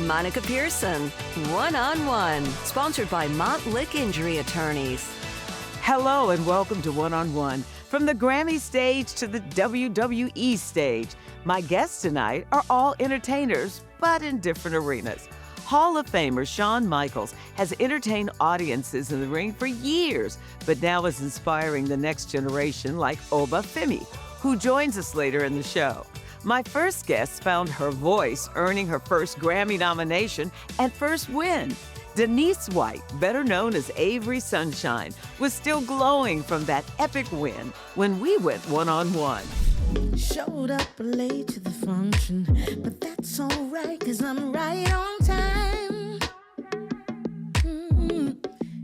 Monica Pearson. One-on-One, sponsored by Montlick Injury Attorneys. Hello and welcome to One-on-One. From the Grammy stage to the WWE stage, my guests tonight are all entertainers, but in different arenas. Hall of Famer Shawn Michaels has entertained audiences in the ring for years, but now is inspiring the next generation like Oba Femi, who joins us later in the show. My first guest found her voice earning her first Grammy nomination and first win. Denise White, better known as Avery Sunshine, was still glowing from that epic win when we went one-on-one. Showed up late to the function, but that's alright, 'cause I'm right on time.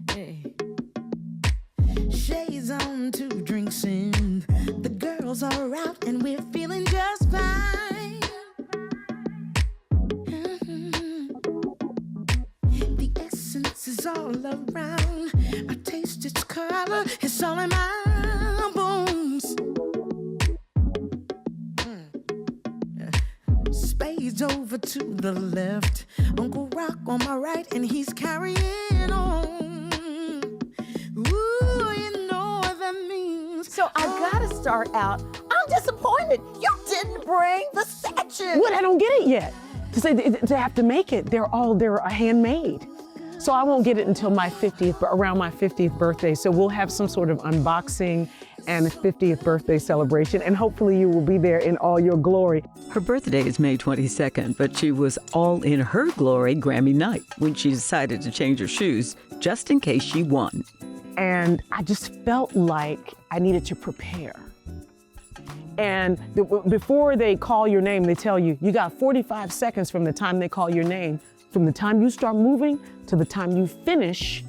Hey. Shades on, 2 drinks in. The girls are out and we're feeling just fine. The essence is all around. I taste its color, it's all in my bones. Spades over to the left, Uncle Rock on my right, and he's carrying on. Ooh, you know what that means. So I gotta start out, I'm disappointed. You didn't bring the statue. What? I don't get it yet. To have to make it, they're handmade. So I won't get it until around my 50th birthday. So we'll have some sort of unboxing and a 50th birthday celebration, and hopefully you will be there in all your glory. Her birthday is May 22nd, but she was all in her glory Grammy night when she decided to change her shoes just in case she won. And I just felt like I needed to prepare. And before they call your name, they tell you, you got 45 seconds from the time they call your name, from the time you start moving to the time you finish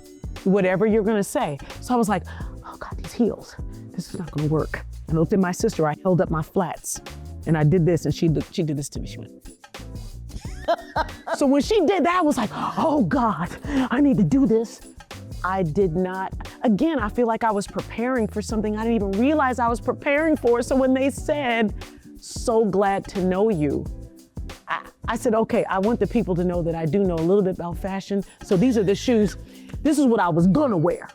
whatever you're gonna say. So I was like, oh God, these heels, this is not gonna work. And I looked at my sister, I held up my flats, and I did this, and she did this to me, she went. So when she did that, I was like, oh God, I need to do this. I did not, again, I feel like I was preparing for something I didn't even realize I was preparing for. So when they said, so glad to know you, I said, okay, I want the people to know that I do know a little bit about fashion. So these are the shoes, this is what I was gonna wear.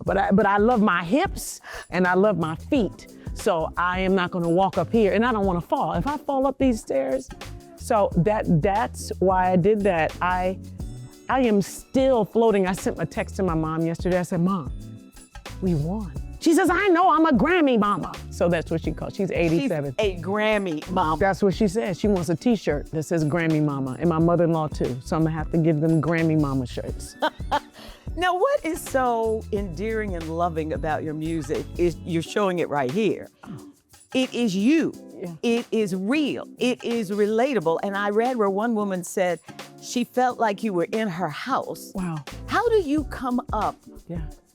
But I love my hips and I love my feet. So I am not gonna walk up here, and I don't wanna fall. If I fall up these stairs, so that's why I did that. I am still floating. I sent a text to my mom yesterday. I said, Mom, we won. She says, I know, I'm a Grammy mama. So that's what she calls, she's 87. She's a Grammy mama. That's what she says. She wants a t-shirt that says Grammy mama, and my mother-in-law too. So I'm gonna have to give them Grammy mama shirts. Now, what is so endearing and loving about your music is you're showing it right here. It is you. Yeah. It is real. It is relatable. And I read where one woman said she felt like you were in her house. Wow. How do you come up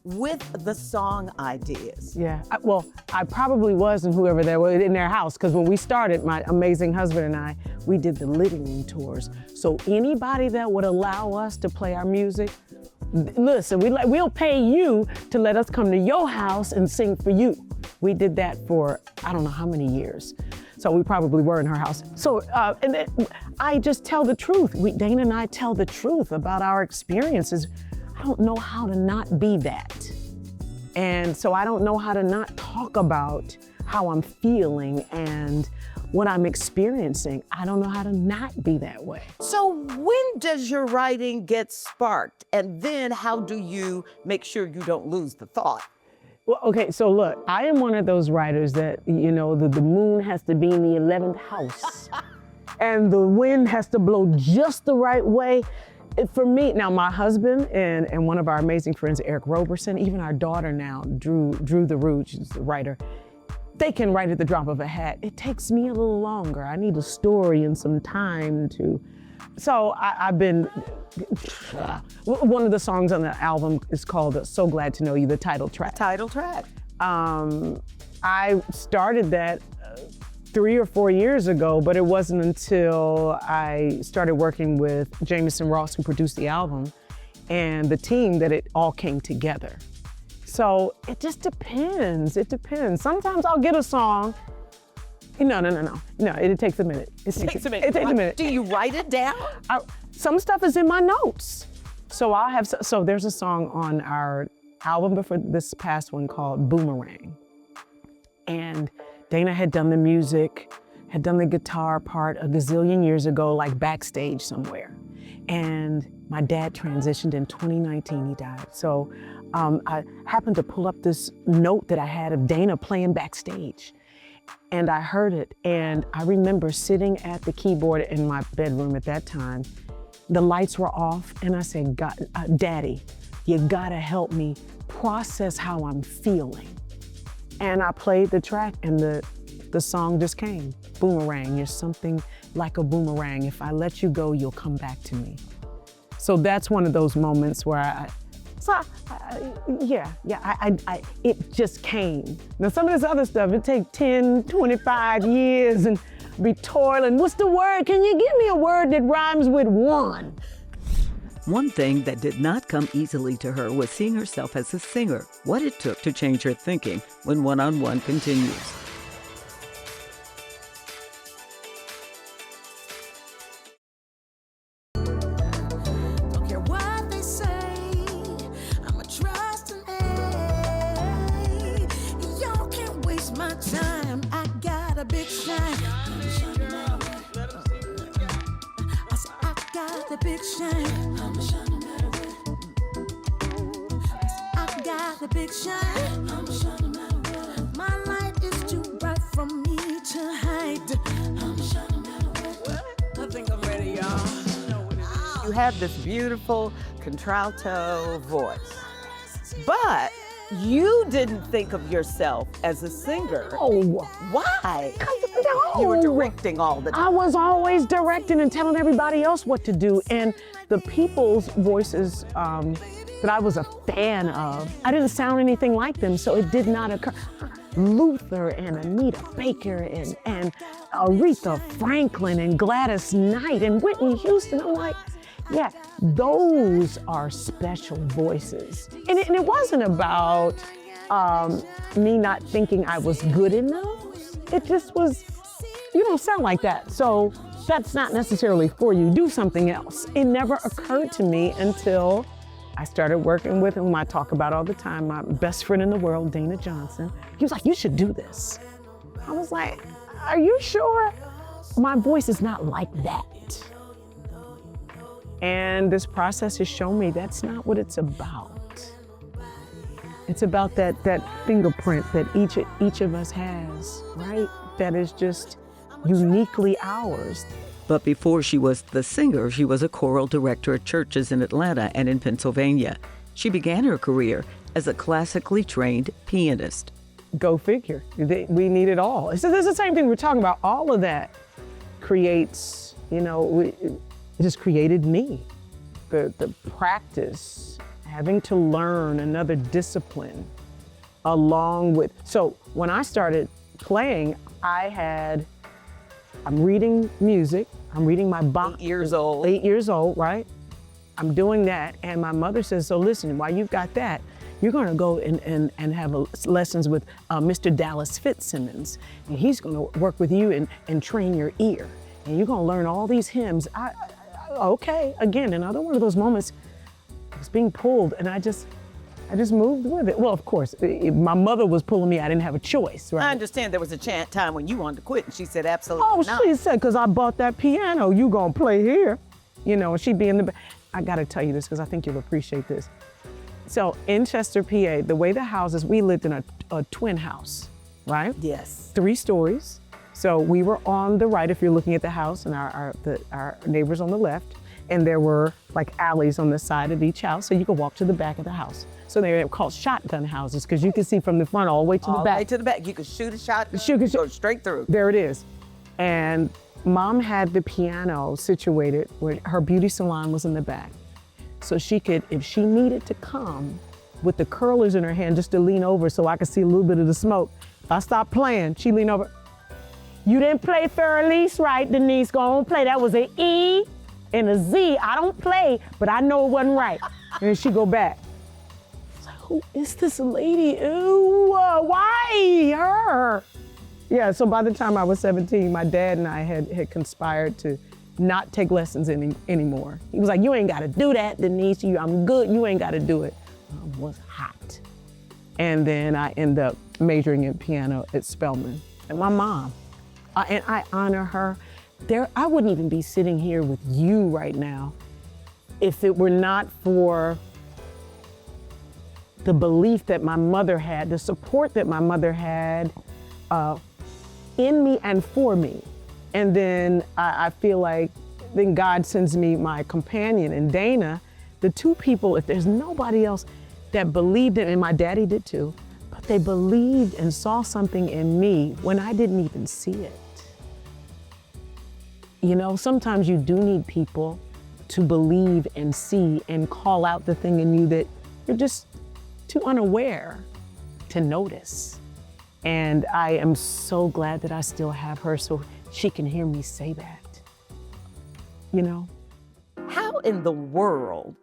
with the song ideas? Yeah, I probably was, and whoever they were in their house, because when we started, my amazing husband and I, we did the living room tours. So anybody that would allow us to play our music, listen, we'll pay you to let us come to your house and sing for you. We did that for, I don't know how many years. So we probably were in her house. So, and then I just tell the truth. Dana and I tell the truth about our experiences. I don't know how to not be that. And so I don't know how to not talk about how I'm feeling and what I'm experiencing. I don't know how to not be that way. So when does your writing get sparked? And then how do you make sure you don't lose the thought? Well, okay, so look, I am one of those writers that, you know, the moon has to be in the 11th house and the wind has to blow just the right way. For me, now my husband and one of our amazing friends, Eric Roberson, even our daughter now, Drew the Rouge, she's the writer, they can write at the drop of a hat. It takes me a little longer. I need a story and some time to, so I've been, one of the songs on the album is called So Glad to Know You, the title track. Title track. I started that 3 or 4 years ago, but it wasn't until I started working with Jameson Ross, who produced the album, and the team that it all came together. So it just depends, it depends. Sometimes I'll get a song. No, it takes a minute. It takes a minute. Do you write it down? some stuff is in my notes. So there's a song on our album before this past one called Boomerang. And Dana had done the music, had done the guitar part a gazillion years ago, like backstage somewhere. And my dad transitioned in 2019, he died. So I happened to pull up this note that I had of Dana playing backstage. And I heard it, and I remember sitting at the keyboard in my bedroom at that time. The lights were off, and I said, God, Daddy, you gotta help me process how I'm feeling. And I played the track, and the song just came. Boomerang, you're something like a boomerang. If I let you go, you'll come back to me. So that's one of those moments where it just came. Now some of this other stuff, it take 10, 25 years and be toiling. What's the word? Can you give me a word that rhymes with one? One thing that did not come easily to her was seeing herself as a singer, what it took to change her thinking when One-on-One continues. Don't care what they say, I'ma trust and y'all can't waste my time. I got a big shine. I said I got a big shine. I got a big shine. My light is too bright for me to hide. I think I'm ready, y'all. You have this beautiful contralto voice, but you didn't think of yourself as a singer. Oh, Why? no. You were directing all the time. I was always directing and telling everybody else what to do. And the people's voices that I was a fan of, I didn't sound anything like them, so it did not occur. Luther and Anita Baker and Aretha Franklin and Gladys Knight and Whitney Houston. I'm like, yeah, those are special voices. And it wasn't about me not thinking I was good enough. It just was, you don't sound like that. So that's not necessarily for you. Do something else. It never occurred to me until I started working with whom I talk about all the time, my best friend in the world, Dana Johnson. He was like, you should do this. I was like, are you sure? My voice is not like that. And this process has shown me that's not what it's about. It's about that fingerprint that each of us has, right? That is just uniquely ours. But before she was the singer, she was a choral director at churches in Atlanta and in Pennsylvania. She began her career as a classically trained pianist. Go figure. We need it all. So it's the same thing we're talking about. All of that creates, it just created me. The practice, having to learn another discipline along with, so when I started playing, I'm reading music, I'm reading my Bach. 8 years old. 8 years old, right? I'm doing that, and my mother says, so listen, while you've got that, you're gonna go and have lessons with Mr. Dallas Fitzsimmons, and he's gonna work with you and train your ear, and you're gonna learn all these hymns. Okay, again, another one of those moments, I was being pulled, and I just moved with it. Well, of course, my mother was pulling me. I didn't have a choice, right? I understand there was a time when you wanted to quit, and she said absolutely not. She said, because I bought that piano, you gonna play here. And she'd be in the back. I gotta tell you this, because I think you'll appreciate this. So in Chester, PA, the way the houses, we lived in a twin house, right? Yes. 3 stories. So we were on the right if you're looking at the house, and our neighbors on the left. And there were like alleys on the side of each house, so you could walk to the back of the house. So they were called shotgun houses, because you could see from the front all the way to the back. All the way to the back. You could shoot a shot, go straight through. There it is. And Mom had the piano situated where her beauty salon was in the back. So she could, if she needed to come with the curlers in her hand just to lean over so I could see a little bit of the smoke. If I stopped playing, she'd lean over. You didn't play Fur-Elise right, Denise. Go on, play. That was an E and a Z. I don't play, but I know it wasn't right. And then she'd go back. I was like, who is this lady? Ooh, why her? Yeah, so by the time I was 17, my dad and I had conspired to not take lessons anymore. He was like, you ain't gotta do that, Denise. I'm good, you ain't gotta do it. I was hot. And then I ended up majoring in piano at Spelman. And my mom, and I honor her. I wouldn't even be sitting here with you right now if it were not for the belief that my mother had, the support that my mother had in me and for me. And then I feel like then God sends me my companion and Dana, the two people, if there's nobody else that believed in, and my daddy did too, but they believed and saw something in me when I didn't even see it. You know, sometimes you do need people to believe and see and call out the thing in you that you're just too unaware to notice. And I am so glad that I still have her so she can hear me say that, you know? How in the world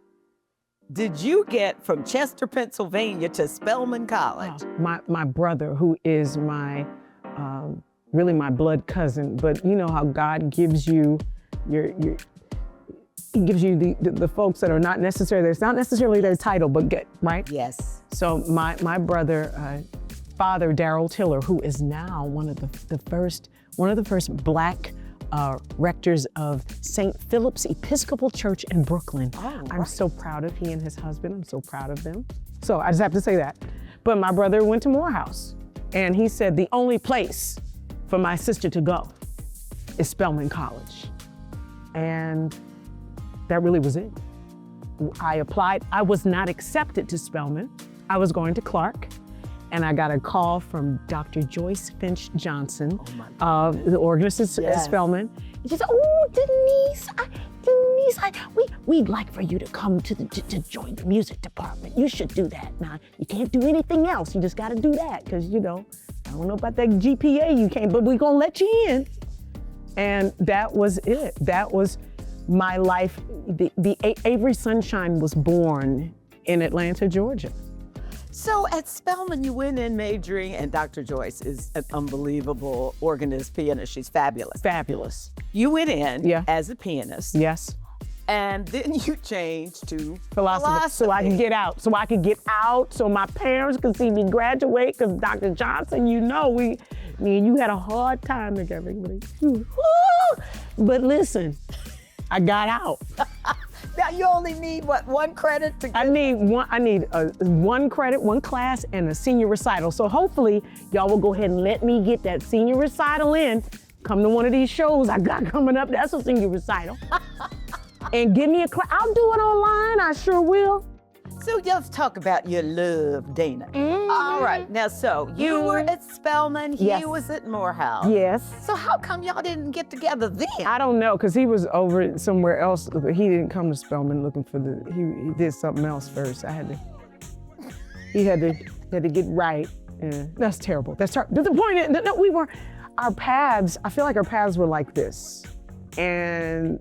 did you get from Chester, Pennsylvania to Spelman College? My brother, who is really my blood cousin, but you know how God gives you He gives you the folks that are not necessarily, it's not necessarily their title, but get, right? Yes. So my brother, Father Darrell Tiller, who is now one of the first Black rectors of St. Philip's Episcopal Church in Brooklyn. Oh, right. I'm so proud of he and his husband. I'm so proud of them. So I just have to say that. But my brother went to Morehouse, and he said the only place for my sister to go is Spelman College. And that really was it. I applied. I was not accepted to Spelman. I was going to Clark, and I got a call from Dr. Joyce Finch Johnson, the organist at Spelman. And she said, "Oh, Denise, we'd like for you to come to join the music department. You should do that. Now, you can't do anything else. You just got to do that, because I don't know about that GPA you can't, but we're gonna let you in." And that was it. That was my life. The Avery Sunshine was born in Atlanta, Georgia. So at Spelman, you went in majoring, and Dr. Joyce is an unbelievable organist, pianist. She's fabulous. Fabulous. You went in as a pianist. Yes. And then you changed to philosophy. So I could get out. So my parents could see me graduate, because Dr. Johnson, me and you had a hard time together. But listen, I got out. Now you only need one credit to get? I need one credit, one class, and a senior recital. So hopefully y'all will go ahead and let me get that senior recital in. Come to one of these shows I got coming up. That's a senior recital. And give me I'll do it online. I sure will. So let's talk about your love, Dana. All right. Now, so you were at Spelman. He was at Morehouse. Yes. So how come y'all didn't get together then? I don't know, because he was over somewhere else. He didn't come to Spelman looking for he did something else first. He had to get right. Yeah, that's terrible. That's terrible. The point is, our paths, I feel like our paths were like this. And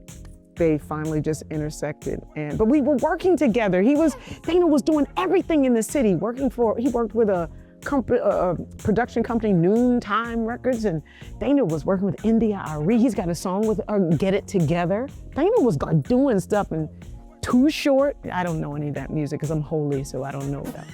they finally just intersected. But we were working together. Dana was doing everything in the city, he worked with a production company, Noontime Records, and Dana was working with India Ari. He's got a song with Get It Together. Dana was like doing stuff, and Too Short. I don't know any of that music because I'm holy, so I don't know that.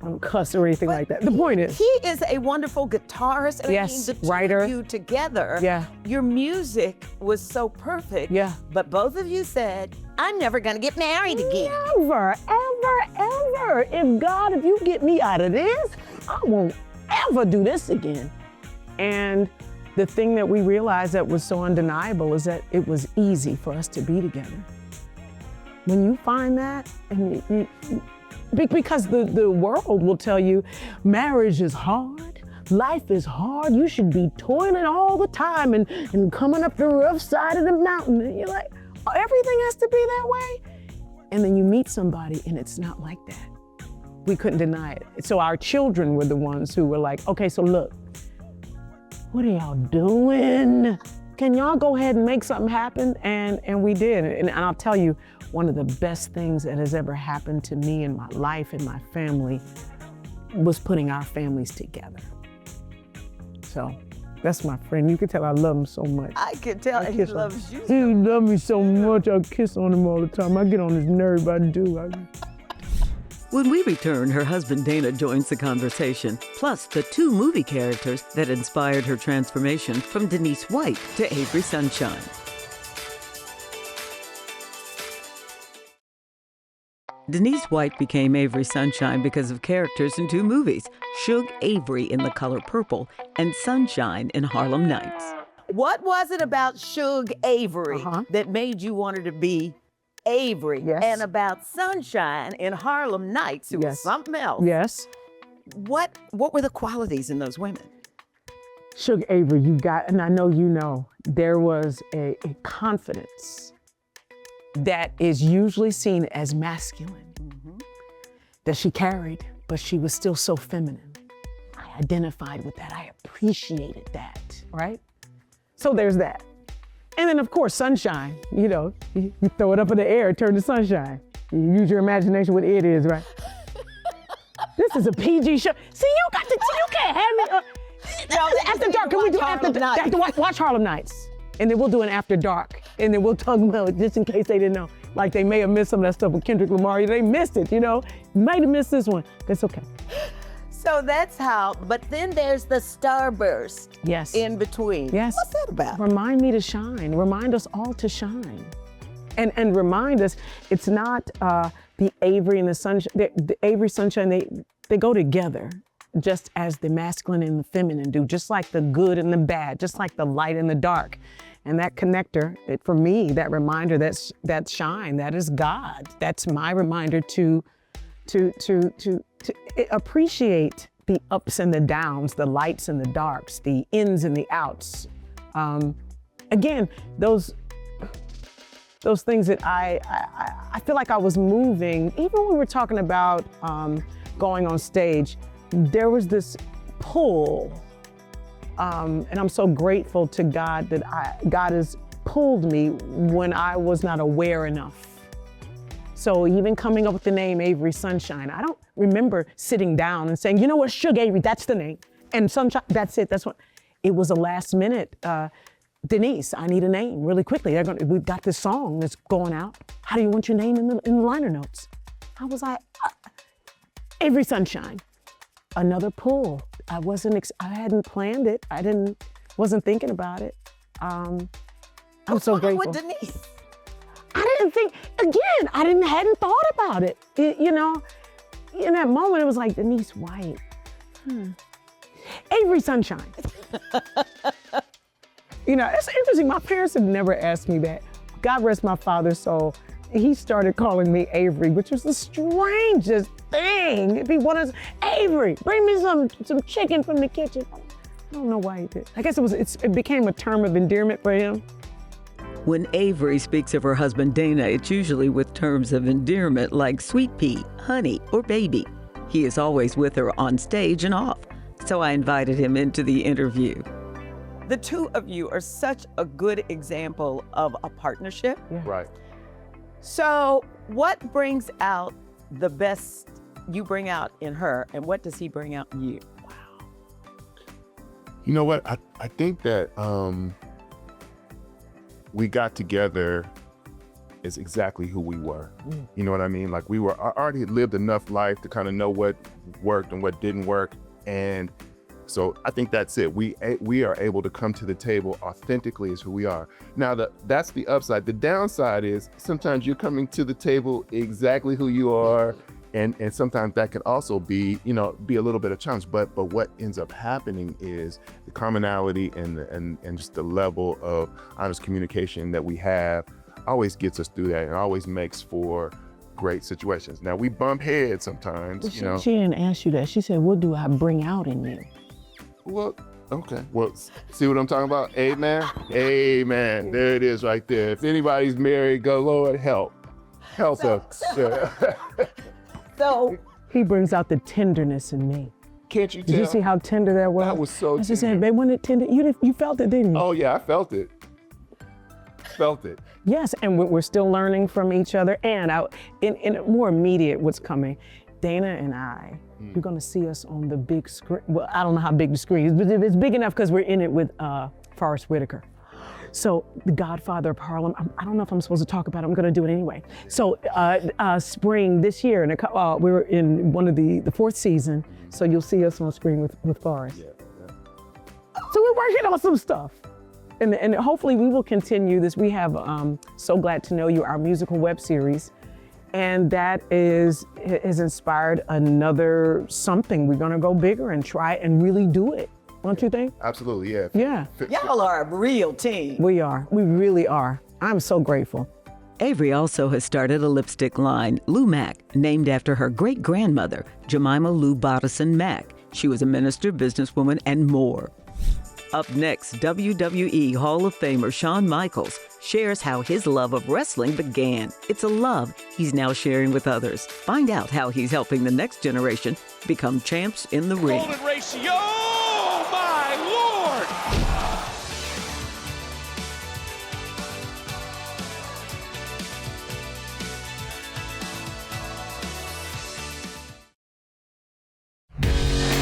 I don't cuss or anything like that. The point is, he is a wonderful guitarist. And yes, the two writer. of you together, your music was so perfect. Yeah. But both of you said, "I'm never gonna get married again." Never, ever, ever. If you get me out of this, I won't ever do this again. And the thing that we realized that was so undeniable is that it was easy for us to be together. When you find that, and because the world will tell you marriage is hard, life is hard, you should be toiling all the time and coming up the rough side of the mountain. And you're like, everything has to be that way? And then you meet somebody and it's not like that. We couldn't deny it. So our children were the ones who were like, okay, so look, what are y'all doing? Can y'all go ahead and make something happen? And we did. And I'll tell you, one of the best things that has ever happened to me in my life and my family was putting our families together. So That's my friend. You can tell I love him so much. I can tell he loves you. He loves me so much. I kiss on him all the time. I get on his nerve. I do. When we return, her husband Dana joins the conversation, plus the 2 movie characters that inspired her transformation from Denise White to Avery Sunshine. Denise White became Avery Sunshine because of characters in 2 movies, Suge Avery in The Color Purple and Sunshine in Harlem Nights. What was it about Suge Avery that made you want her to be Avery? Yes. And about Sunshine in Harlem Nights, it was something else. Yes. What were the qualities in those women? Suge Avery, you got, and I know you know, there was a confidence that is usually seen as masculine that she carried, but she was still so feminine. I identified with that. I appreciated that, right? So there's that. And then, of course, Sunshine. You know, you throw it up in the air, turn to sunshine. You use your imagination what it is, right? This is a PG show. See, you can't have me. After dark, can we do after dark? Watch Harlem Nights. And then we'll do an after dark. And then we'll talk about it just in case they didn't know. Like they may have missed some of that stuff with Kendrick Lamar. They missed it, you know? Might have missed this one. It's okay. So that's how, but then there's the starburst in between. Yes. What's that about? Remind me to shine. Remind us all to shine. And remind us, it's not the Avery and the Sunshine. The Avery Sunshine, they go together, just as the masculine and the feminine do, just like the good and the bad, just like the light and the dark. And that connector, for me, that reminder, that's shine, that is God. That's my reminder to appreciate the ups and the downs, the lights and the darks, the ins and the outs. Again, those things that I feel like I was moving, even when we were talking about going on stage, there was this pull. And I'm so grateful to God that God has pulled me when I was not aware enough. So even coming up with the name Avery Sunshine, I don't remember sitting down and saying, you know what, Suge Avery, that's the name. And Sunshine, that's it, that's what. It was a last minute, Denise, I need a name really quickly. We've got this song that's going out. How do you want your name in the liner notes? I was like, Avery Sunshine. Another pull. I hadn't planned it. Wasn't thinking about it. I'm so grateful. With Denise? I didn't think, again, hadn't thought about it. You know, in that moment, it was like, Denise White. Avery Sunshine. You know, it's interesting. My parents had never asked me that. God rest my father's soul. He started calling me Avery, which was the strangest thing. If he wanted, Avery, bring me some chicken from the kitchen. I don't know why he did. I guess it became a term of endearment for him. When Avery speaks of her husband Dana, it's usually with terms of endearment like sweet pea, honey, or baby. He is always with her on stage and off. So I invited him into the interview. The two of you are such a good example of a partnership. Yeah. Right. So what brings out the best you bring out in her, and what does he bring out in you? Wow. You know what? I think that we got together as exactly who we were. You know what I mean? Like I already lived enough life to kind of know what worked and what didn't work. And so I think that's it. We are able to come to the table authentically as who we are. Now that's the upside. The downside is sometimes you're coming to the table exactly who you are, and sometimes that can also be a little bit of challenge. But what ends up happening is the commonality and just the level of honest communication that we have always gets us through that and always makes for great situations. Now we bump heads sometimes. She didn't ask you that. She said, "What do I bring out in you?" Well, okay. Well, see what I'm talking about? Amen. Amen. There it is right there. If anybody's married, go, Lord, help us. So he brings out the tenderness in me. Can't you tell? Did you see how tender that was? That was so I just said, babe, wasn't it tender? You felt it, didn't you? Oh yeah, I felt it. Felt it. Yes, and we're still learning from each other. And in more immediate, what's coming, Dana and I, you're gonna see us on the big screen. Well, I don't know how big the screen is, but it's big enough because we're in it with Forrest Whitaker. So the Godfather of Harlem, I don't know if I'm supposed to talk about it, I'm gonna do it anyway. So spring this year, we're in one of the fourth season, so you'll see us on screen with Forrest. Yeah. So we're working on some stuff. And hopefully we will continue this. We have So Glad to Know You, our musical web series. And that has inspired another something. We're gonna go bigger and try and really do it. Don't you think? Absolutely, yeah. Yeah. Y'all are a real team. We are. We really are. I'm so grateful. Avery also has started a lipstick line, Lou Mack, named after her great-grandmother, Jemima Lou Bodison Mack. She was a minister, businesswoman, and more. Up next, WWE Hall of Famer Shawn Michaels shares how his love of wrestling began. It's a love he's now sharing with others. Find out how he's helping the next generation become champs in the ring. Golden ratio, oh my Lord!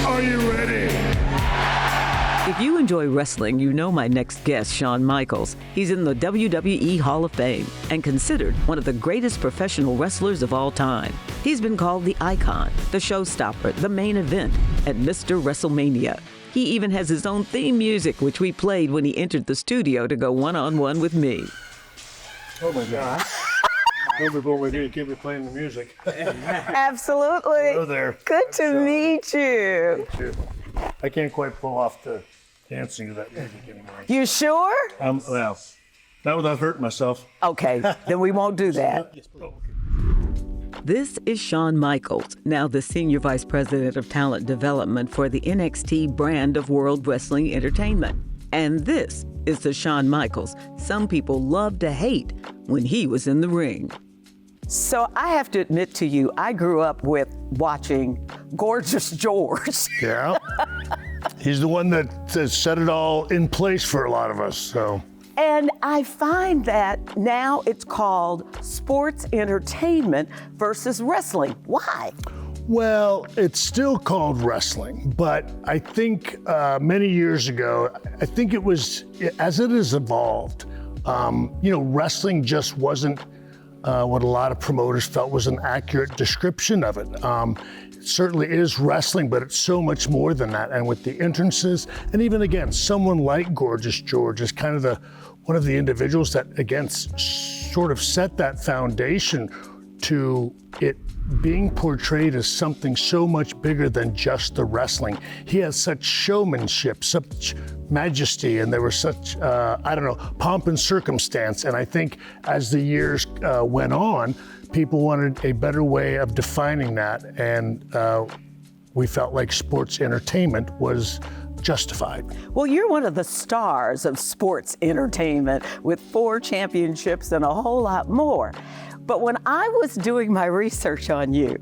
Are you ready? If you enjoy wrestling, you know my next guest, Shawn Michaels. He's in the WWE Hall of Fame and considered one of the greatest professional wrestlers of all time. He's been called the Icon, the Showstopper, the Main Event, and Mr. WrestleMania. He even has his own theme music, which we played when he entered the studio to go one-on-one with me. Oh my God. Before we do, keep me playing the music. Absolutely. Hello there. Good to meet you. I can't quite pull off the dancing of that music anymore. You sure? Well, not without hurting myself. Okay, then we won't do that. This is Shawn Michaels, now the Senior Vice President of Talent Development for the NXT brand of World Wrestling Entertainment. And this is the Shawn Michaels some people love to hate when he was in the ring. So I have to admit to you, I grew up with watching Gorgeous George. Yeah. He's the one that set it all in place for a lot of us, so. And I find that now it's called sports entertainment versus wrestling. Why? Well, it's still called wrestling, but I think many years ago, I think it was, as it has evolved, wrestling just wasn't what a lot of promoters felt was an accurate description of it. It certainly is wrestling, but it's so much more than that. And with the entrances, and even again, someone like Gorgeous George is kind of one of the individuals that, again, sort of set that foundation to it being portrayed as something so much bigger than just the wrestling. He has such showmanship, such majesty, and there was such, pomp and circumstance. And I think as the years went on, people wanted a better way of defining that. And we felt like sports entertainment was justified. Well, you're one of the stars of sports entertainment with 4 championships and a whole lot more. But when I was doing my research on you,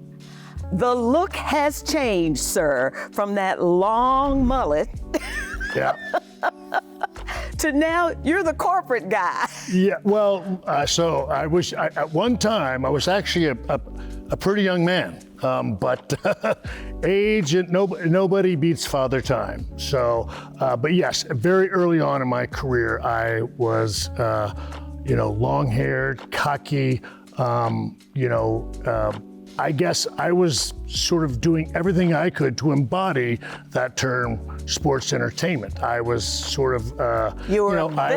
the look has changed, sir, from that long mullet Yeah. to now you're the corporate guy. Yeah, well, so at one time, I was actually a pretty young man, but age, nobody beats father time. So, but yes, very early on in my career, I was, long-haired, cocky, I guess I was sort of doing everything I could to embody that term sports entertainment. I was sort of, I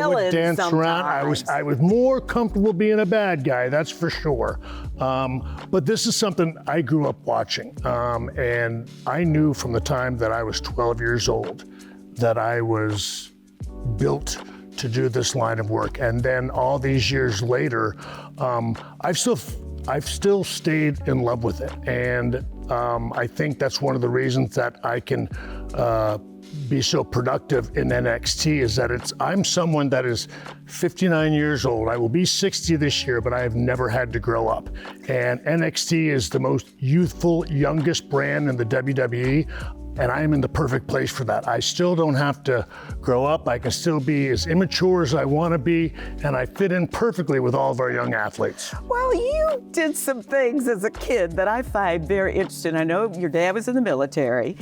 would dance around. I was more comfortable being a bad guy, that's for sure. But this is something I grew up watching. And I knew from the time that I was 12 years old that I was built to do this line of work. And then all these years later, I've still stayed in love with it. And I think that's one of the reasons that I can be so productive in NXT is that I'm someone that is 59 years old. I will be 60 this year, but I have never had to grow up. And NXT is the most youthful, youngest brand in the WWE. And I am in the perfect place for that. I still don't have to grow up. I can still be as immature as I want to be, and I fit in perfectly with all of our young athletes. Well, you did some things as a kid that I find very interesting. I know your dad was in the military,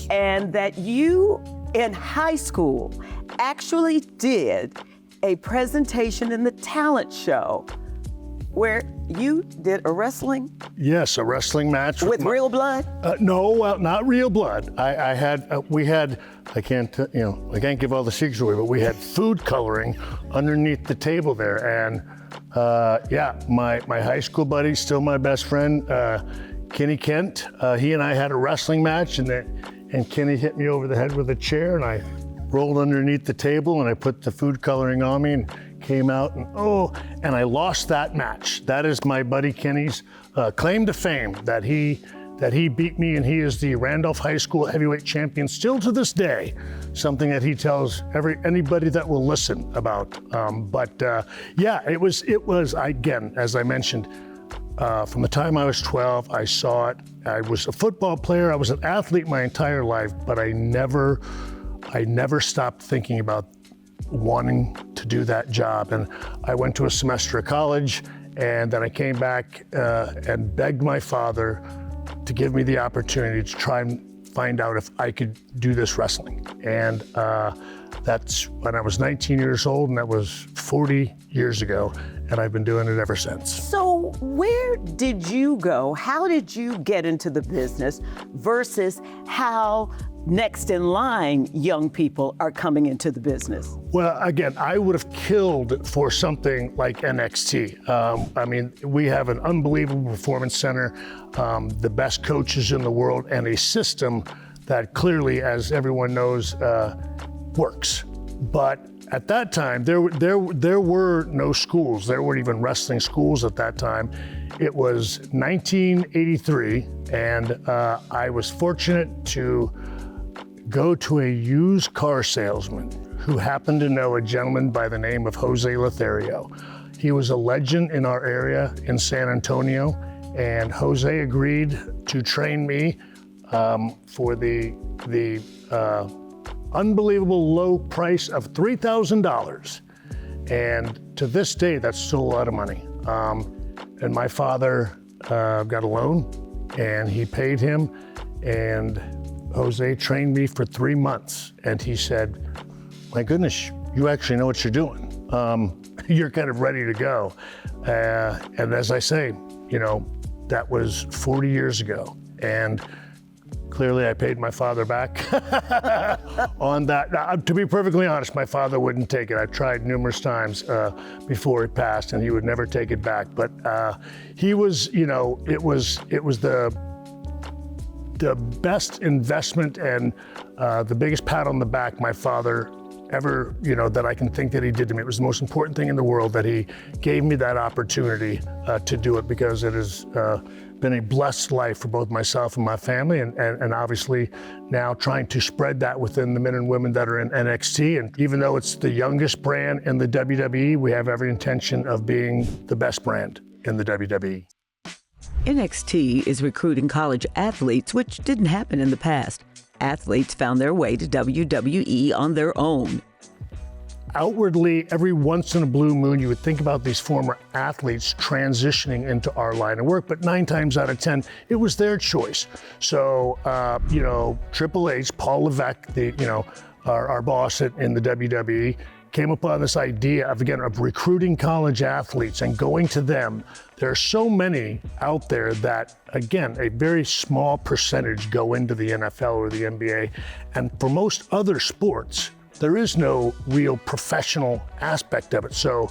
and that you in high school actually did a presentation in the talent show where you did a wrestling? Yes, a wrestling match. With real blood? No, well, not real blood. We had, I can't give all the secrets away, but we had food coloring underneath the table there. And my high school buddy, still my best friend, Kenny Kent, he and I had a wrestling match, and Kenny hit me over the head with a chair, and I rolled underneath the table, and I put the food coloring on me and came out, and I lost that match. That is my buddy Kenny's claim to fame, that he beat me, and he is the Randolph High School heavyweight champion still to this day, something that he tells anybody that will listen about. It was again, as I mentioned, from the time I was 12, I saw it. I was a football player, I was an athlete my entire life, but I never stopped thinking about wanting to do that job. And I went to a semester of college, and then I came back and begged my father to give me the opportunity to try and find out if I could do this wrestling. And that's when I was 19 years old, and that was 40 years ago, and I've been doing it ever since. So where did you go? How did you get into the business versus how next in line young people are coming into the business? Well, again, I would have killed for something like NXT. We have an unbelievable performance center, the best coaches in the world, and a system that clearly, as everyone knows, works. But at that time, there were no schools. There weren't even wrestling schools at that time. It was 1983, and I was fortunate to go to a used car salesman who happened to know a gentleman by the name of Jose Lothario. He was a legend in our area in San Antonio, and Jose agreed to train me for the unbelievable low price of $3,000. And to this day, that's still a lot of money. And my father got a loan, and he paid him, and Jose trained me for 3 months. And he said, my goodness, you actually know what you're doing. You're kind of ready to go. And as I say, that was 40 years ago. And clearly I paid my father back on that. Now, to be perfectly honest, my father wouldn't take it. I tried numerous times before it passed, and he would never take it back. But he was, it was the best investment and the biggest pat on the back my father ever, that I can think that he did to me. It was the most important thing in the world that he gave me that opportunity to do it, because it has been a blessed life for both myself and my family, and obviously now trying to spread that within the men and women that are in NXT. And even though it's the youngest brand in the WWE, we have every intention of being the best brand in the WWE. NXT is recruiting college athletes, which didn't happen in the past. Athletes found their way to WWE on their own. Outwardly, every once in a blue moon, you would think about these former athletes transitioning into our line of work, but 9 times out of 10, it was their choice. So, Triple H, Paul Levesque, our boss in the WWE, came upon this idea of recruiting college athletes and going to them. There are so many out there that, again, a very small percentage go into the NFL or the NBA. And for most other sports, there is no real professional aspect of it. So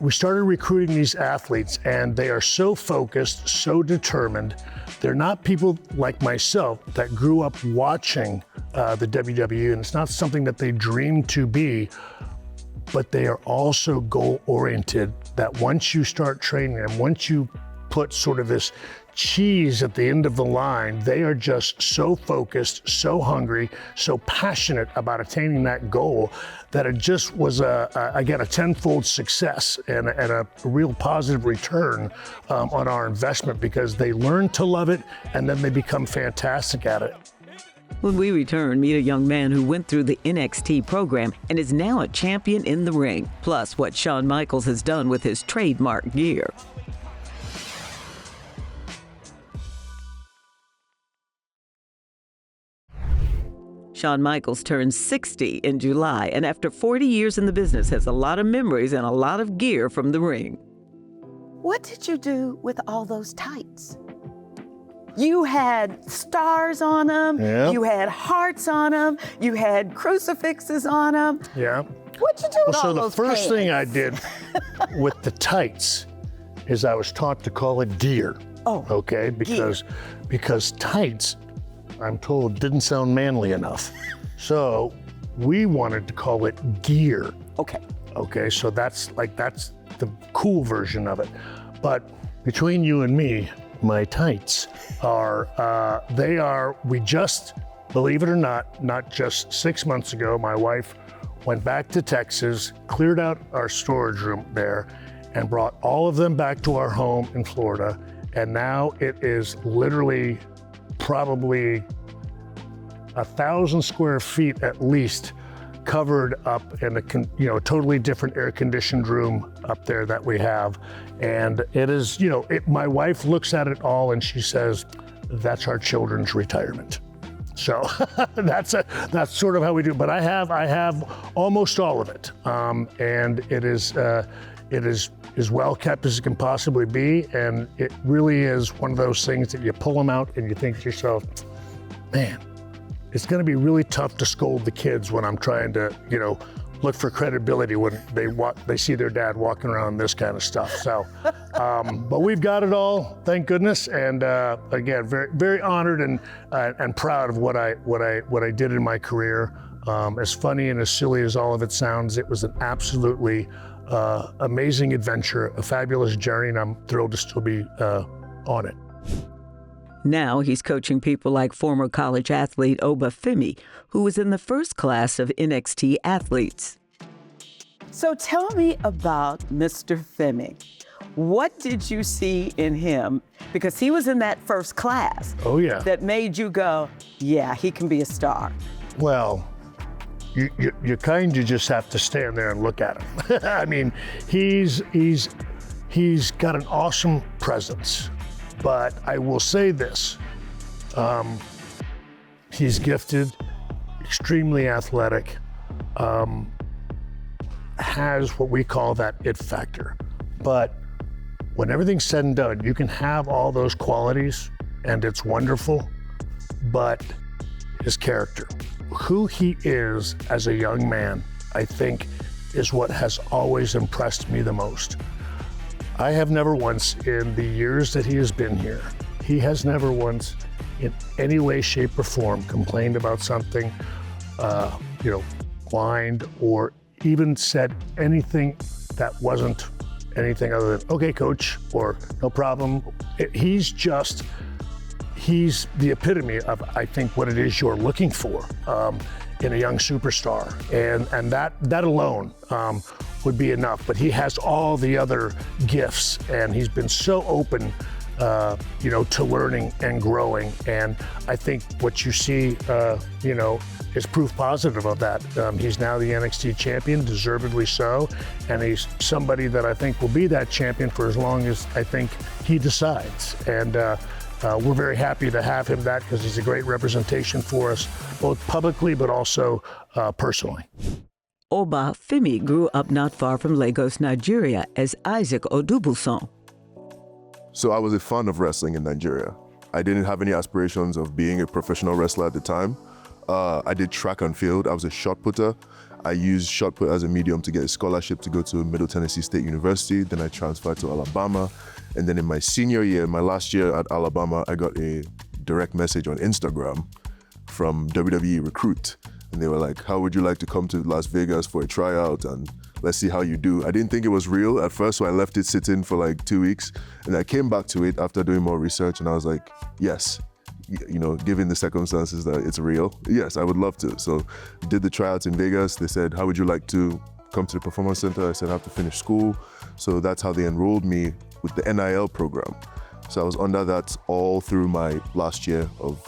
we started recruiting these athletes, and they are so focused, so determined. They're not people like myself that grew up watching the WWE, and it's not something that they dreamed to be, but they are also goal-oriented, that once you start training them, once you put sort of this cheese at the end of the line, they are just so focused, so hungry, so passionate about attaining that goal, that it just was a tenfold success and a real positive return on our investment, because they learn to love it and then they become fantastic at it. When we return, meet a young man who went through the NXT program and is now a champion in the ring, plus what Shawn Michaels has done with his trademark gear. Shawn Michaels turns 60 in July, and after 40 years in the business, has a lot of memories and a lot of gear from the ring. What did you do with all those tights? You had stars on them, Yep. you had hearts on them, you had crucifixes on them. Yeah. What'd you do with all So the those first thing I pants? did with the tights is I was taught to call it gear. Oh, Okay, because tights, I'm told, didn't sound manly enough. So we wanted to call it gear. okay. Okay, so that's the cool version of it. But between you and me, my tights are, we just, believe it or not just 6 months ago, my wife went back to Texas, cleared out our storage room there, and brought all of them back to our home in Florida. And now it is literally probably 1,000 square feet at least covered up in a totally different air-conditioned room up there that we have. And it is, my wife looks at it all and she says, that's our children's retirement. So that's sort of how we do. But I have almost all of it, and it is as well kept as it can possibly be. And it really is one of those things that you pull them out and you think to yourself, man, it's going to be really tough to scold the kids when I'm trying to, look for credibility when they see their dad walking around this kind of stuff. So, but we've got it all, thank goodness. And again, very, very honored and proud of what I did in my career. As funny and as silly as all of it sounds, it was an absolutely amazing adventure, a fabulous journey, and I'm thrilled to still be on it. Now he's coaching people like former college athlete Oba Femi, who was in the first class of NXT athletes. So tell me about Mr. Femi. What did you see in him? Because he was in that first class. Oh, yeah. That made you go, yeah, he can be a star. Well, you kind of just have to stand there and look at him. I mean, he's got an awesome presence. But I will say this, he's gifted, extremely athletic, has what we call that it factor. But when everything's said and done, you can have all those qualities and it's wonderful, but his character, who he is as a young man, I think is what has always impressed me the most. I have never once, in the years that he has been here, he has never once, in any way, shape, or form, complained about something, whined, or even said anything that wasn't anything other than, okay, coach, or no problem. He's the epitome of, I think, what it is you're looking for in a young superstar. And that alone would be enough. But he has all the other gifts, and he's been so open, to learning and growing. And I think what you see, is proof positive of that. He's now the NXT champion, deservedly so. And he's somebody that I think will be that champion for as long as I think he decides. And we're very happy to have him that, because he's a great representation for us, both publicly but also personally. Oba Femi grew up not far from Lagos, Nigeria, as Isaac Odubuson. So I was a fan of wrestling in Nigeria. I didn't have any aspirations of being a professional wrestler at the time. I did track and field. I was a shot putter. I used shot put as a medium to get a scholarship to go to Middle Tennessee State University. Then I transferred to Alabama. And then in my senior year, my last year at Alabama, I got a direct message on Instagram from WWE Recruit. And they were like, how would you like to come to Las Vegas for a tryout? And let's see how you do. I didn't think it was real at first, so I left it sitting for like 2 weeks. And I came back to it after doing more research, and I was like, yes, given the circumstances that it's real, yes, I would love to. So did the tryouts in Vegas. They said, how would you like to come to the Performance Center? I said, I have to finish school. So that's how they enrolled me with the NIL program. So I was under that all through my last year of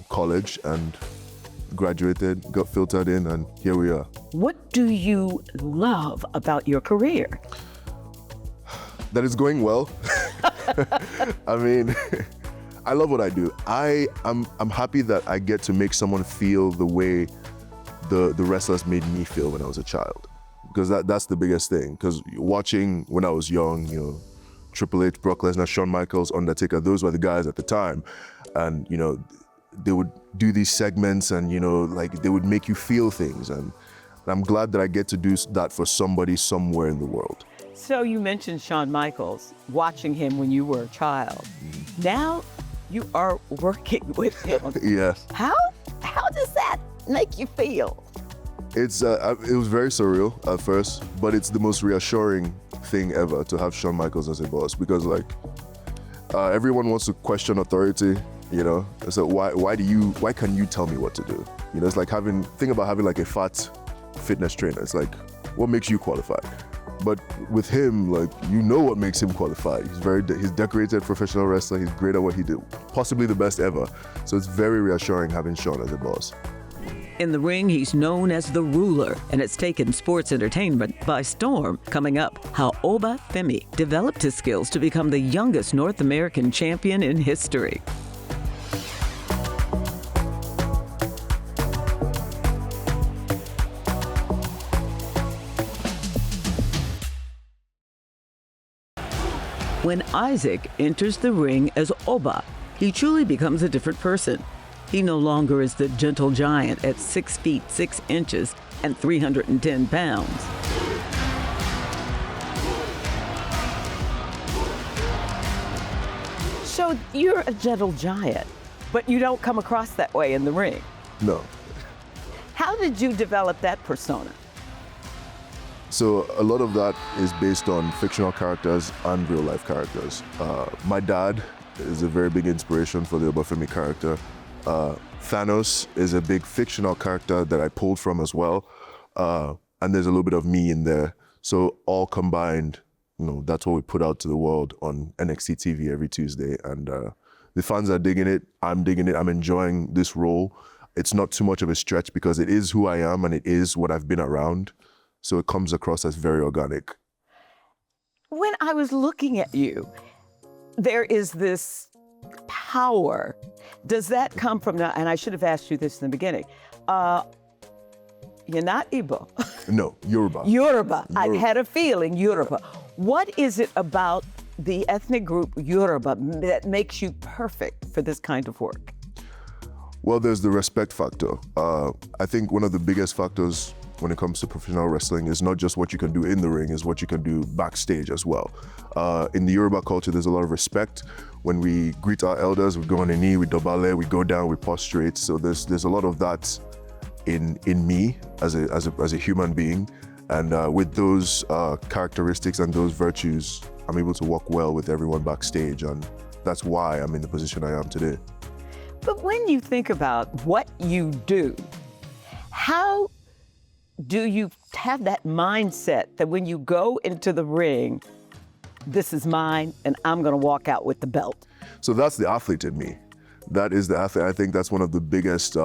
college and graduated, got filtered in, and here we are. What do you love about your career? That it's going well. I mean, I love what I do. I'm happy that I get to make someone feel the way the wrestlers made me feel when I was a child. Because that's the biggest thing. Because watching when I was young, you know, Triple H, Brock Lesnar, Shawn Michaels, Undertaker, those were the guys at the time. And, you know, they would do these segments and, you know, like they would make you feel things. And I'm glad that I get to do that for somebody somewhere in the world. So you mentioned Shawn Michaels, watching him when you were a child. Now you are working with him. Yes. How does that make you feel? It was very surreal at first, but it's the most reassuring thing ever to have Shawn Michaels as a boss, because like everyone wants to question authority, you know. So why can you tell me what to do? You know, it's like think about having like a fat fitness trainer. It's like, what makes you qualified? But with him, like, you know what makes him qualified. He's decorated professional wrestler. He's great at what he did, possibly the best ever. So it's very reassuring having Shawn as a boss. In the ring, he's known as the ruler, and it's taken sports entertainment by storm. Coming up, how Oba Femi developed his skills to become the youngest North American champion in history. When Isaac enters the ring as Oba, he truly becomes a different person. He no longer is the gentle giant at 6 feet 6 inches and 310 pounds. So you're a gentle giant, but you don't come across that way in the ring. No. How did you develop that persona? So a lot of that is based on fictional characters and real life characters. My dad is a very big inspiration for the Oba Femi character. Thanos is a big fictional character that I pulled from as well. And there's a little bit of me in there. So all combined, you know, that's what we put out to the world on NXT TV every Tuesday. And the fans are digging it. I'm digging it. I'm enjoying this role. It's not too much of a stretch because it is who I am and it is what I've been around. So it comes across as very organic. When I was looking at you, there is this power. Does that come from, and I should have asked you this in the beginning, you're not Igbo. No, Yoruba. Yoruba. I had a feeling Yoruba. What is it about the ethnic group Yoruba that makes you perfect for this kind of work? Well, there's the respect factor. I think one of the biggest factors when it comes to professional wrestling is not just what you can do in the ring, is what you can do backstage as well. In the Yoruba culture, there's a lot of respect. When we greet our elders, we go on a knee, we dobale, we go down, we prostrate. So there's a lot of that in me as a human being. And with those characteristics and those virtues, I'm able to work well with everyone backstage. And that's why I'm in the position I am today. But when you think about what you do, how do you have that mindset that when you go into the ring, this is mine and I'm gonna walk out with the belt? So that's the athlete in me. That is the athlete. I think that's one of the biggest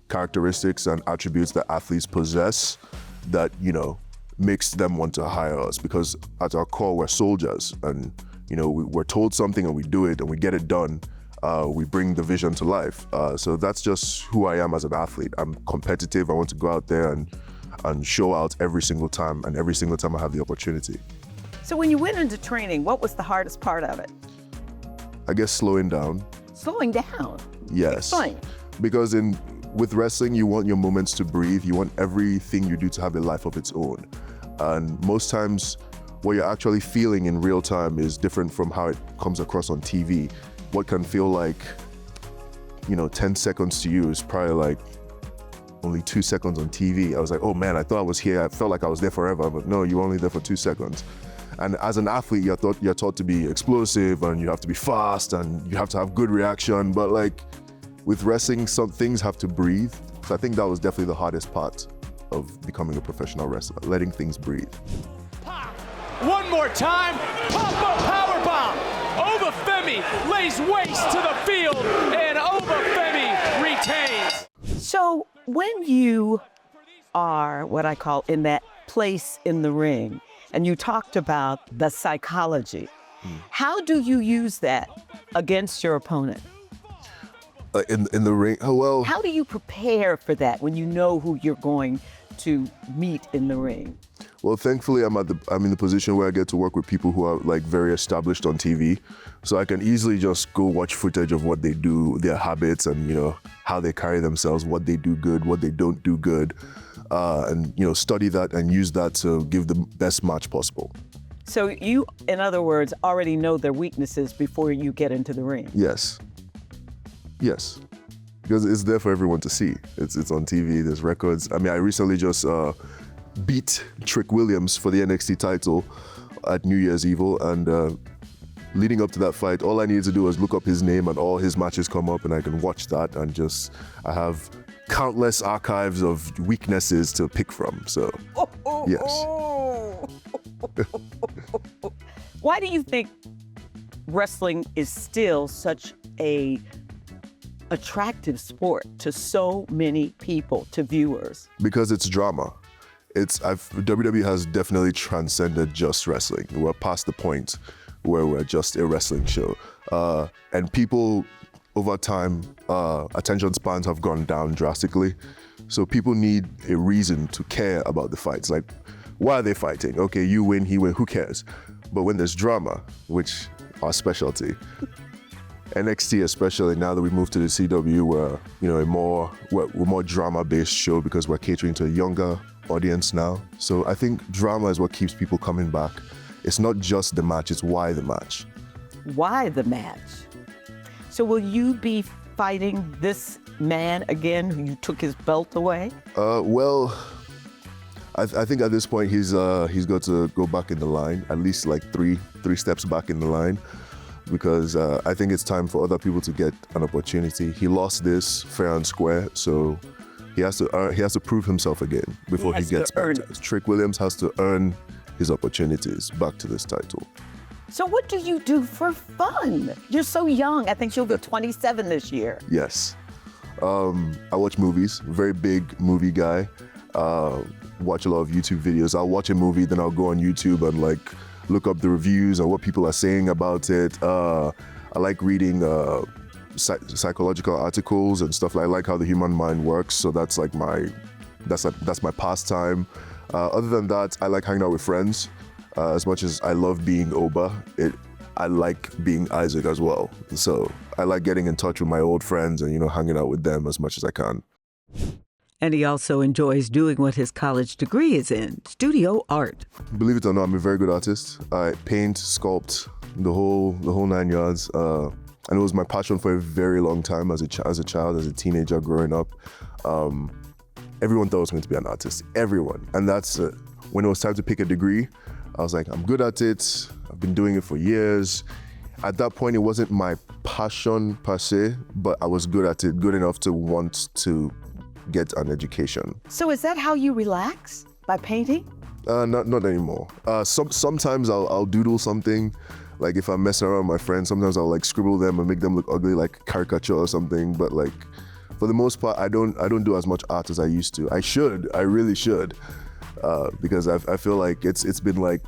characteristics and attributes that athletes possess that, you know, makes them want to hire us, because at our core, we're soldiers and, you know, we're told something and we do it and we get it done. We bring the vision to life. So that's just who I am as an athlete. I'm competitive. I want to go out there and show out every single time, and every single time I have the opportunity. So when you went into training, what was the hardest part of it? I guess slowing down. Slowing down? Yes. Explain. Because with wrestling, you want your moments to breathe. You want everything you do to have a life of its own. And most times, what you're actually feeling in real time is different from how it comes across on TV. What can feel like, 10 seconds to you is probably like only 2 seconds on TV. I was like, oh man, I thought I was here. I felt like I was there forever, but no, you were only there for 2 seconds. And as an athlete, you're taught to be explosive and you have to be fast and you have to have good reaction. But like with wrestling, some things have to breathe. So I think that was definitely the hardest part of becoming a professional wrestler, letting things breathe. Pop. One more time, pop-up powerbomb. Oba Femi lays waste to the field, and Oba Femi So when you are what I call in that place in the ring, and you talked about the psychology, how do you use that against your opponent? In the ring, How do you prepare for that when you know who you're going to meet in the ring? Well, thankfully, I'm in the position where I get to work with people who are like very established on TV, so I can easily just go watch footage of what they do, their habits, and how they carry themselves, what they do good, what they don't do good, and study that and use that to give the best match possible. So you, in other words, already know their weaknesses before you get into the ring. Yes, because it's there for everyone to see. It's on TV. There's records. I mean, I recently just beat Trick Williams for the NXT title at New Year's Evil, and leading up to that fight, all I needed to do was look up his name and all his matches come up, and I can watch that, and I have countless archives of weaknesses to pick from. So, yes. Why do you think wrestling is still such a attractive sport to so many people, to viewers? Because it's drama. WWE has definitely transcended just wrestling. We're past the point where we're just a wrestling show. And people, over time, attention spans have gone down drastically. So people need a reason to care about the fights. Like, why are they fighting? Okay, you win, he win, who cares? But when there's drama, which our specialty, NXT especially, now that we moved to the CW, we're more drama-based show because we're catering to a younger audience now. So I think drama is what keeps people coming back. It's not just the match, it's why the match. Why the match? So will you be fighting this man again who you took his belt away? Well, I think at this point he's got to go back in the line, at least like three steps back in the line, because I think it's time for other people to get an opportunity. He lost this fair and square, so he has to prove himself again before he gets back. Trick Williams has to earn his opportunities back to this title. So what do you do for fun? You're so young. I think you'll be 27 this year. Yes. I watch movies, very big movie guy. Watch a lot of YouTube videos. I'll watch a movie, then I'll go on YouTube and look up the reviews and what people are saying about it. I like reading psychological articles and stuff. I like how the human mind works, so that's my pastime. Other than that, I like hanging out with friends. As much as I love being Oba, I like being Isaac as well. So I like getting in touch with my old friends and hanging out with them as much as I can. And he also enjoys doing what his college degree is in, studio art. Believe it or not, I'm a very good artist. I paint, sculpt, the whole 9 yards. And it was my passion for a very long time as a child, as a teenager growing up. Everyone thought I was going to be an artist, everyone. And that's when it was time to pick a degree, I was like, I'm good at it. I've been doing it for years. At that point, it wasn't my passion per se, but I was good at it, good enough to want to get an education. So is that how you relax? By painting? Not anymore. Sometimes I'll doodle something. Like if I'm messing around with my friends, sometimes I'll scribble them and make them look ugly, like caricature or something. But for the most part, I don't do as much art as I used to. I really should, because I feel like it's been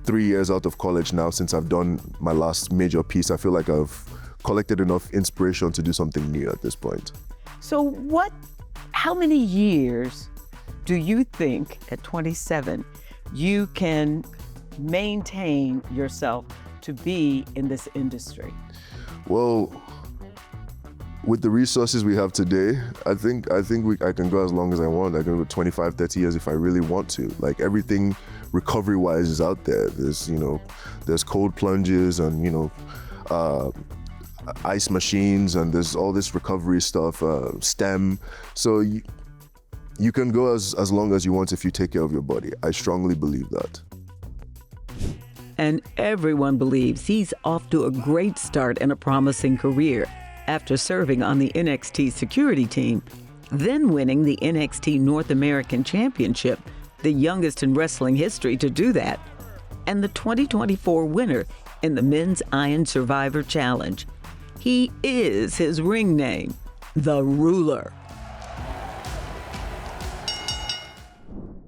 3 years out of college now since I've done my last major piece. I feel like I've collected enough inspiration to do something new at this point. So how many years do you think at 27 you can maintain yourself to be in this industry? Well, with the resources we have today, I think I can go as long as I want. I can go 25, 30 years if I really want to. Everything recovery-wise is out there. There's cold plunges and ice machines, and there's all this recovery stuff, STEM. So you can go as long as you want if you take care of your body. I strongly believe that. And everyone believes he's off to a great start and a promising career after serving on the NXT security team, then winning the NXT North American Championship, the youngest in wrestling history to do that, and the 2024 winner in the Men's Iron Survivor Challenge. He is his ring name, The Ruler.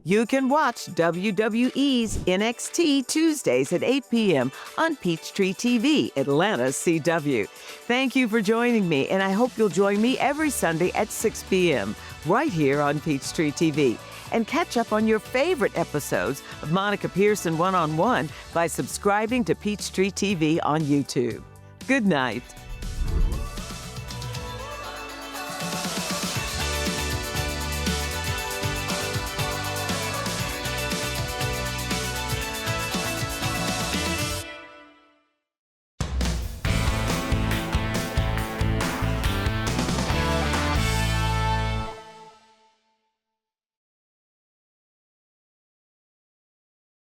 You can watch WWE's NXT Tuesdays at 8 p.m. on Peachtree TV, Atlanta's CW. Thank you for joining me, and I hope you'll join me every Sunday at 6 p.m. right here on Peachtree TV. And catch up on your favorite episodes of Monica Pearson One-on-One by subscribing to Peachtree TV on YouTube. Good night.